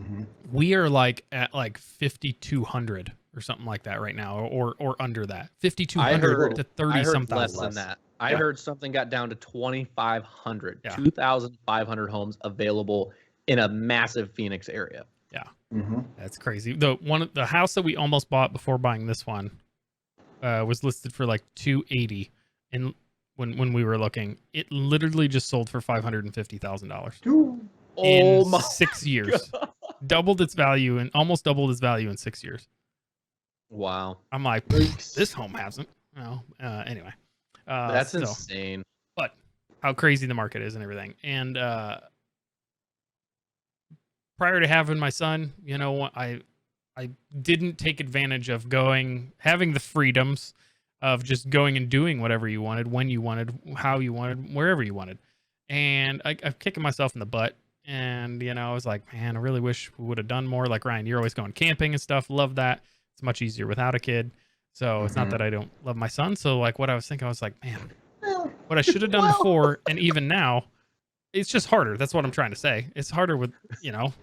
Mhm. We are like at like 5,200 or something like that right now, or under that. 5,200 to 30 I heard some less thousand. than that. I Yeah. heard something got down to 2,500, Yeah. 2,500 homes available in a massive Phoenix area. Mhm. That's crazy. The house that we almost bought before buying this one was listed for like 280, and when we were looking, it literally just sold for $550,000 Dude. in Oh my 6 years. God. Doubled its value and almost doubled its value in 6 years. Wow, I'm like, this home hasn't. Well, anyway, that's so, insane. but how crazy the market is and everything. And prior to having my son, you know, I didn't take advantage of having the freedoms of just going and doing whatever you wanted, when you wanted, how you wanted, wherever you wanted. And I'm kicking myself in the butt. And, you know, I was like, man, I really wish we would have done more. Like, Ryan, you're always going camping and stuff. Love that. It's much easier without a kid. So it's not Mhm. that I don't love my son. So, like, what I was thinking, I was like, man, Well, what I should have done before, and even now, it's just harder. That's what I'm trying to say. It's harder with, you know,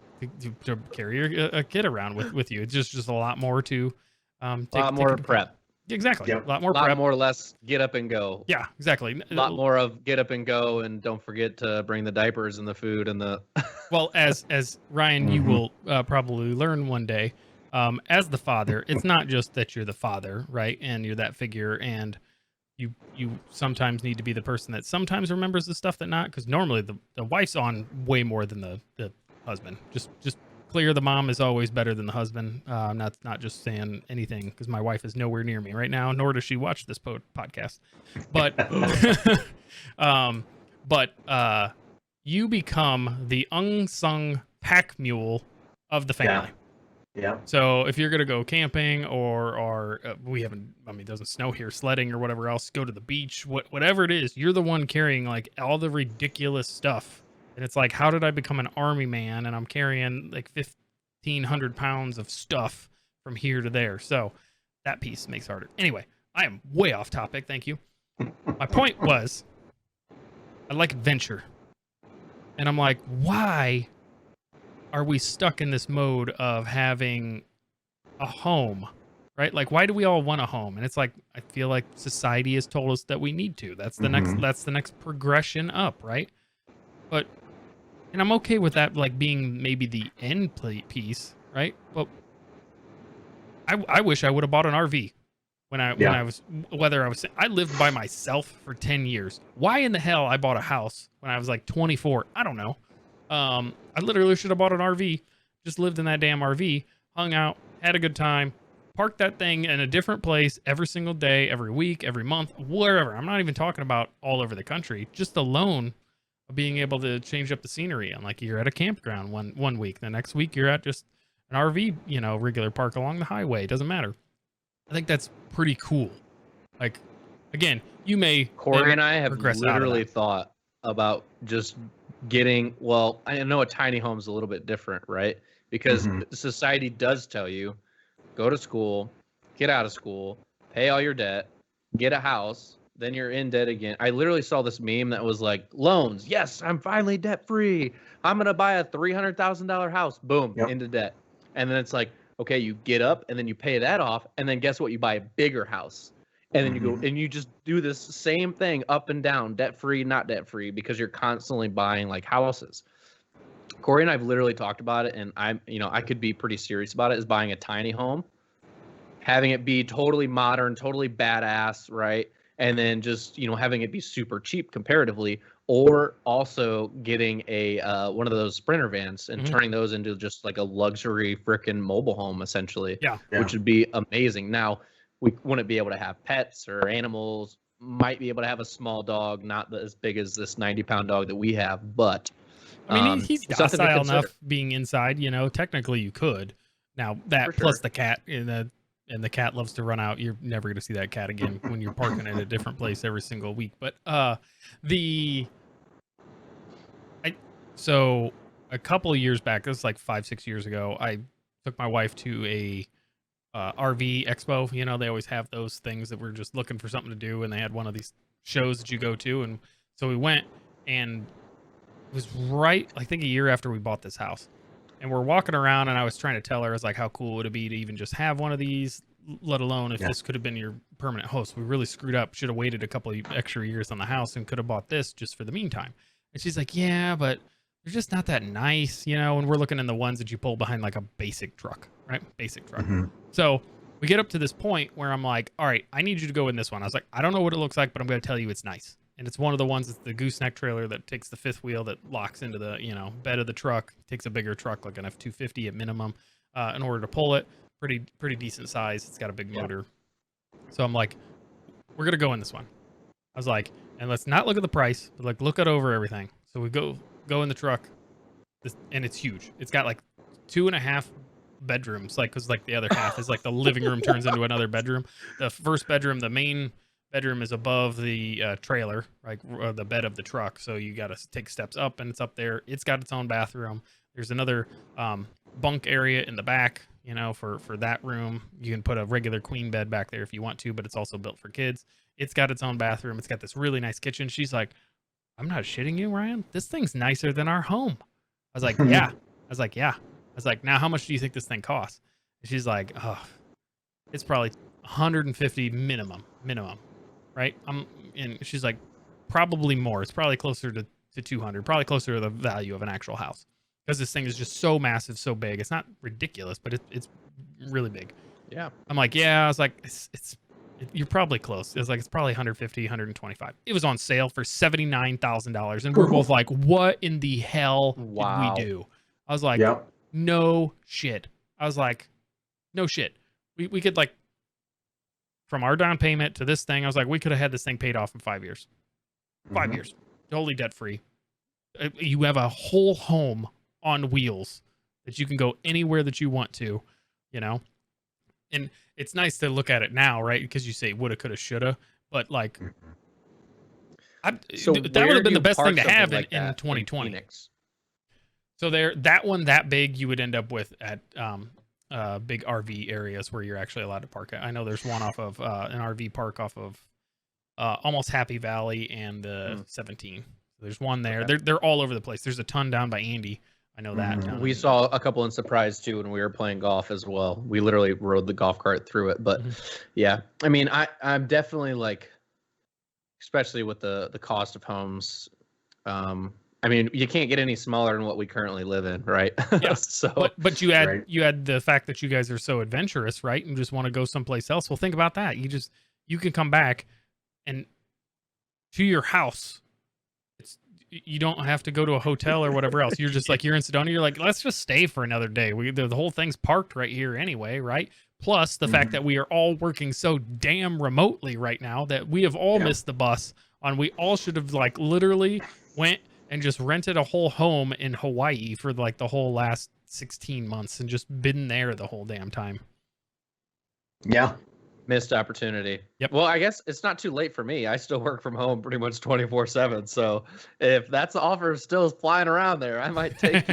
to carry a kid around with you. It's just a lot more to A lot more into- prep. Exactly. Yep. A lot more A lot prep. more less get up and go. Yeah, exactly. A lot more of get up and go, and don't forget to bring the diapers and the food and the. Well, as Ryan, you Mhm. will probably learn one day, as the father, it's not just that you're the father, right? And you're that figure, and you sometimes need to be the person that sometimes remembers the stuff that not, because normally the wife's on way more than the husband. Just clear, the mom is always better than the husband. I'm not just saying anything because my wife is nowhere near me right now, nor does she watch this podcast. But you become the unsung pack mule of the family. Yeah. So if you're gonna go camping or we haven't, I mean, it doesn't snow here, sledding or whatever else, go to the beach, whatever it is, you're the one carrying like all the ridiculous stuff. And it's like, how did I become an army man and I'm carrying like 1,500 pounds of stuff from here to there? So that piece makes harder. Anyway, I am way off topic. Thank you. My point was, I like adventure. And I'm like, why are we stuck in this mode of having a home, right? Like, why do we all want a home? And it's like, I feel like society has told us that we need to. That's the next progression up, right? But And I'm okay with that, like being maybe the end piece, right? But I wish I would have bought an RV when I was, whether I lived by myself for 10 years. Why in the hell I bought a house when I was like 24? I don't know. I literally should have bought an RV, just lived in that damn RV, hung out, had a good time, parked that thing in a different place every single day, every week, every month, wherever. I'm not even talking about all over the country, just alone of being able to change up the scenery. And like you're at a campground one week, the next week you're at just an RV, regular park along the highway. It doesn't matter. I think that's pretty cool. Like, again, you may Corey and I have progress out of literally that. thought about just getting, well, I know a tiny home's a little bit different, right? Because society does tell you, go to school, get out of school, pay all your debt, get a house, then you're in debt again. I literally saw this meme that was like, loans, yes, I'm finally debt free. I'm going to buy a $300,000 house. Boom, Yep. into debt. And then it's like, okay, you get up and then you pay that off. And then guess what? You buy a bigger house. And then you go and you just do this same thing up and down, debt free, not debt free, because you're constantly buying like houses. Corey and I've literally talked about it, and I could be pretty serious about it, is buying a tiny home, having it be totally modern, totally badass, right? And then just, having it be super cheap comparatively, or also getting a one of those Sprinter vans and turning those into just like a luxury freaking mobile home, essentially. Yeah. Which would be amazing. Now, we wouldn't be able to have pets or animals, might be able to have a small dog, not as big as this 90-pound dog that we have, but I mean, he's it's something to docile consider. enough being inside, technically you could. Now that For plus sure. the cat and the cat loves to run out. You're never going to see that cat again when you're parking at a different place every single week. But so a couple of years back, this was like 5-6 years ago, I took my wife to a RV expo. They always have those things that we're just looking for something to do, and they had one of these shows that you go to, and so we went, and it was right, I think, a year after we bought this house. And we're walking around, and I was trying to tell her, I was like, how cool would it be to even just have one of these, let alone if this could have been your permanent host. We really screwed up. Should have waited a couple of extra years on the house and could have bought this just for the meantime. And she's like, yeah, but they're just not that nice, and we're looking in the ones that you pull behind like a basic truck, right? Basic truck. So we get up to this point where I'm like, all right, I need you to go in this one. I was like, I don't know what it looks like, but I'm going to tell you it's nice. And it's one of the ones that's the gooseneck trailer that takes the fifth wheel that locks into the, bed of the truck. It takes a bigger truck, like an F-250 at minimum, in order to pull it. Pretty decent size. It's got a big motor. So I'm like, we're going to go in this one. I was like, and let's not look at the price, but like look at over everything. So we go in the truck, and it's huge. It's got like 2.5 bedrooms, like, because like the other half is like the living room turns into another bedroom. The first bedroom, the main bedroom, is above the trailer, like the bed of the truck. So you got to take steps up, and it's up there. It's got its own bathroom. There's another bunk area in the back, for that room. You can put a regular queen bed back there if you want to, but it's also built for kids. It's got its own bathroom. It's got this really nice kitchen. She's like, I'm not shitting you, Ryan. This thing's nicer than our home. I was like, yeah. I was like, yeah. I was like, now how much do you think this thing costs? And she's like, oh, it's probably 150 minimum, right? And she's like, probably more. It's probably closer to 200, probably closer to the value of an actual house, because this thing is just so massive, so big. It's not ridiculous, but it's really big. Yeah. I'm like, yeah. I was like, you're probably close. It was like, it's probably 150, 125. It was on sale for $79,000, and we're both like, what in the hell did we do? I was like, no shit. I was like, no shit. We could, like, from our down payment to this thing, I was like, we could have had this thing paid off in 5 years. 5 years. Totally debt free. You have a whole home on wheels that you can go anywhere that you want to, And it's nice to look at it now, right? Because you say woulda, coulda, shoulda, but like, So that would have been the best thing to have in 2020. So that big, you would end up with at big RV areas where you're actually allowed to park at. I know there's one off of an RV park off of almost Happy Valley and 17. There's one there. Okay. They're all over the place. There's a ton down by Andy. I know that. We saw a couple in Surprise too when we were playing golf as well. We literally rode the golf cart through it. But yeah, I mean, I'm definitely like, especially with the cost of homes, I mean, you can't get any smaller than what we currently live in, right? Yeah, So But you add Right. you add the fact that you guys are so adventurous, right? And just want to go someplace else. Well, think about that. You can come back and to your house. You don't have to go to a hotel or whatever else. You're just like, you're in Sedona. You're like, let's just stay for another day. The whole thing's parked right here anyway, right? Plus the fact that we are all working so damn remotely right now that we have all Yeah. missed the bus on. We all should have like literally went and just rented a whole home in Hawaii for like the whole last 16 months and just been there the whole damn time. Yeah. missed opportunity. Yep. Well, I guess it's not too late for me. I still work from home pretty much 24/7. So if that's the offer still flying around there, I might take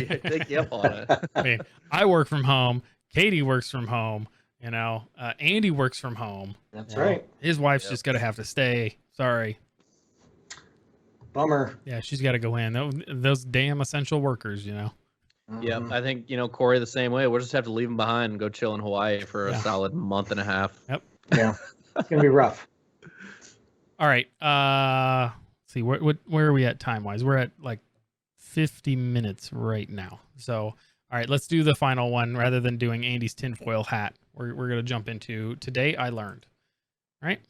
you up on it. I mean, I work from home. Katie works from home. You know, Andy works from home. That's You know, right. His wife's Yep. just gonna have to stay. Sorry. Bummer. Yeah, she's got to go in. Those damn essential workers, you know. Yep. Mhm. I think, Corey the same way. We'll just have to leave him behind and go chill in Hawaii for Yeah. a solid month and a half. Yeah. It's gonna be rough. All right. Let's see where are we at time wise? We're at like 50 minutes right now. So, all right, let's do the final one rather than doing Andy's tinfoil hat. We're gonna jump into today I learned. All right,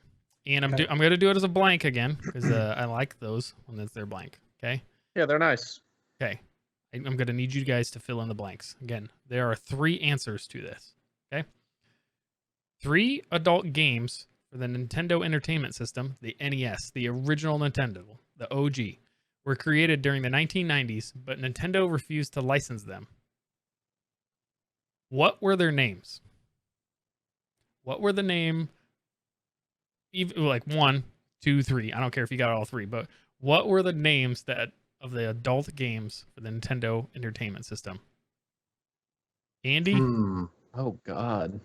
and I'm Okay. I'm gonna do it as a blank again because I like those when they're blank. Okay. Yeah, they're nice. Okay. I'm going to need you guys to fill in the blanks. Again, there are 3 answers to this. Okay. 3 adult games for the Nintendo Entertainment System, the NES, the original Nintendo, the OG, were created during the 1990s, but Nintendo refused to license them. What were their names? What were the name? Even like 1, 2, 3. I don't care if you got all 3, but what were the names of the adult games for the Nintendo Entertainment System? Andy, Hmm. Oh God.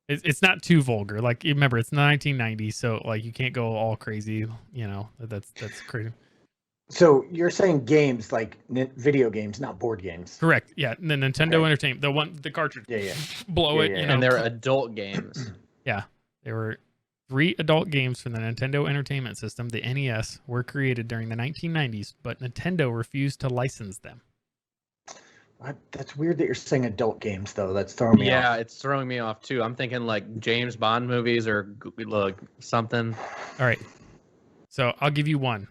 it's not too vulgar. Like, you remember, it's 1990, so like you can't go all crazy. You know, that's crazy. So you're saying games like video games, not board games. Correct. Yeah, the Nintendo Okay. Entertainment, the cartridge. Yeah, yeah. Blow Yeah, it. yeah. You know, And they're adult games. There were 3 adult games for the Nintendo Entertainment System, the NES, were created during the 1990s, but Nintendo refused to license them. That's weird that you're saying adult games, though. That's throwing me Yeah, off. it's throwing me off too. I'm thinking like James Bond movies or like something. All right. So I'll give you one.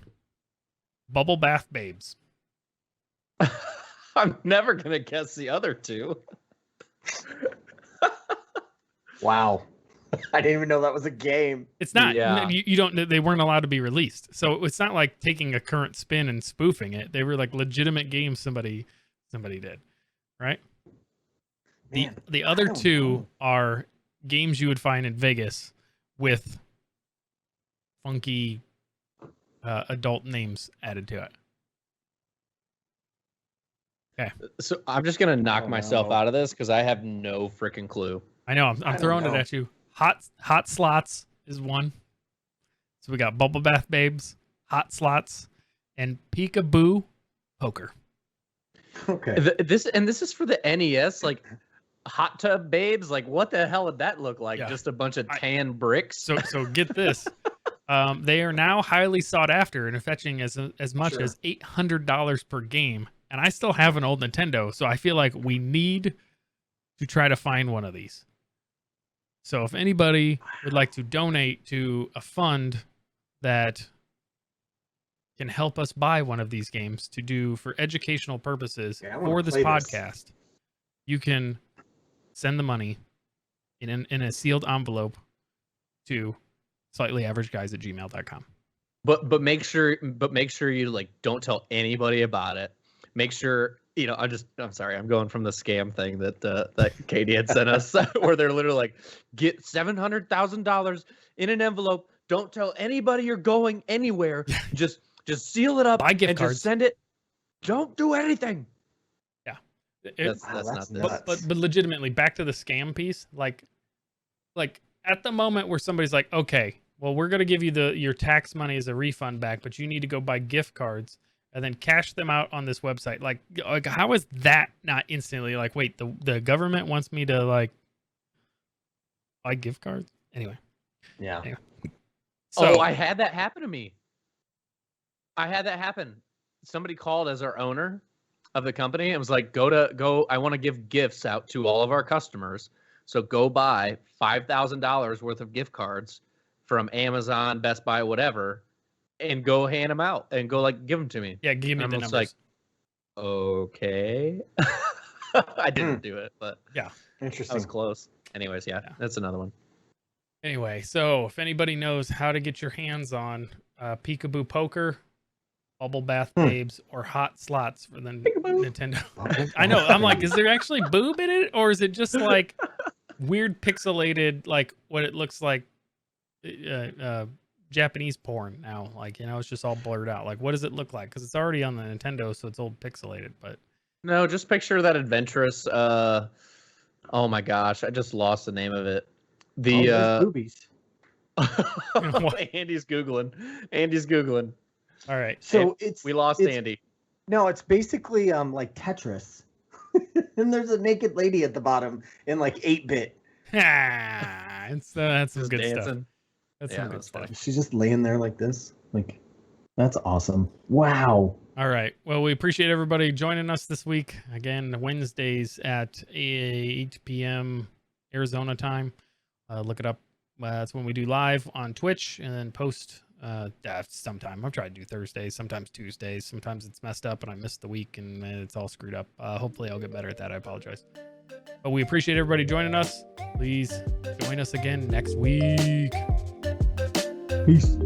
Bubble Bath Babes. I'm never gonna guess the other 2. Wow. I didn't even know that was a game. It's not. Yeah. You don't. They weren't allowed to be released. So it's not like taking a current spin and spoofing it. They were like legitimate games somebody did, right? Man, The I other don't 2 know. are games you would find in Vegas with funky adult names added to it. So I'm just gonna knock Oh, myself no. out of this because I have no freaking clue. I know. I I'm don't throwing it know. at you. Hot slots is one. So we got Bubble Bath Babes, Hot Slots, and Peekaboo Poker. Okay. This is for the NES, like hot tub babes. Like what the hell would that look like? Yeah. Just a bunch of I- tan bricks. So get this. They are now highly sought after and are fetching as much Sure. as $800 per game. And I still have an old Nintendo, so I feel like we need to try to find one of these. So if anybody would like to donate to a fund that can help us buy one of these games to do for educational purposes Yeah, I wanna for this play this. podcast, you can send the money in a sealed envelope to slightlyaverageguys@gmail.com. But make sure you like don't tell anybody about it. Make sure I'm sorry, I'm going from the scam thing that Katie had sent us where they're literally like, get $700,000 in an envelope. Don't tell anybody you're going anywhere. Just seal it up Buy gift and cards. just send it. Don't do anything. It- Wow, That's that's not nuts. this. but legitimately, back to the scam piece, like at the moment where somebody's like, okay, well, we're gonna give you your tax money as a refund back, but you need to go buy gift cards and then cash them out on this website. Like how is that not instantly like, wait, the government wants me to like buy gift cards? Anyway, Yeah. so I had that happen to me. I had that happen. somebody called as our owner of the company and was like, go. I want to give gifts out to all of our customers. So go buy $5,000 worth of gift cards from Amazon, Best Buy, whatever, and go hand them out and go like give them to me. Yeah, give me And the I'm just numbers. like, okay. I didn't do it, but I was Interesting. close. Anyways, yeah, that's another one. Anyway, so if anybody knows how to get your hands on Peekaboo Poker, Bubble Bath Babes, or Hot Slots for the Nintendo. I know. I'm like, is there actually boob in it, or is it just like weird pixelated, like what it looks like Japanese porn now? Like, you know, it's just all blurred out. Like, what does it look like? Because it's already on the Nintendo, so it's old pixelated. But No, just picture that adventurous. Oh my gosh, I just lost the name of it. There's boobies. Andy's googling. all right. So We lost Andy. No, it's basically like Tetris. And there's a naked lady at the bottom in like 8-bit. It's that's some Just good stuff. dancing. That's Yeah, some good that's stuff. funny. She's just laying there like this. Like, that's awesome. Wow. All right. Well, we appreciate everybody joining us this week. Again, Wednesdays at 8 p.m. Arizona time. Look it up. That's when we do live on Twitch and then post sometime. I've tried to do Thursdays, sometimes Tuesdays. Sometimes it's messed up and I missed the week and it's all screwed up. Hopefully I'll get better at that. I apologize. But we appreciate everybody joining us. Please join us again next week. Peace.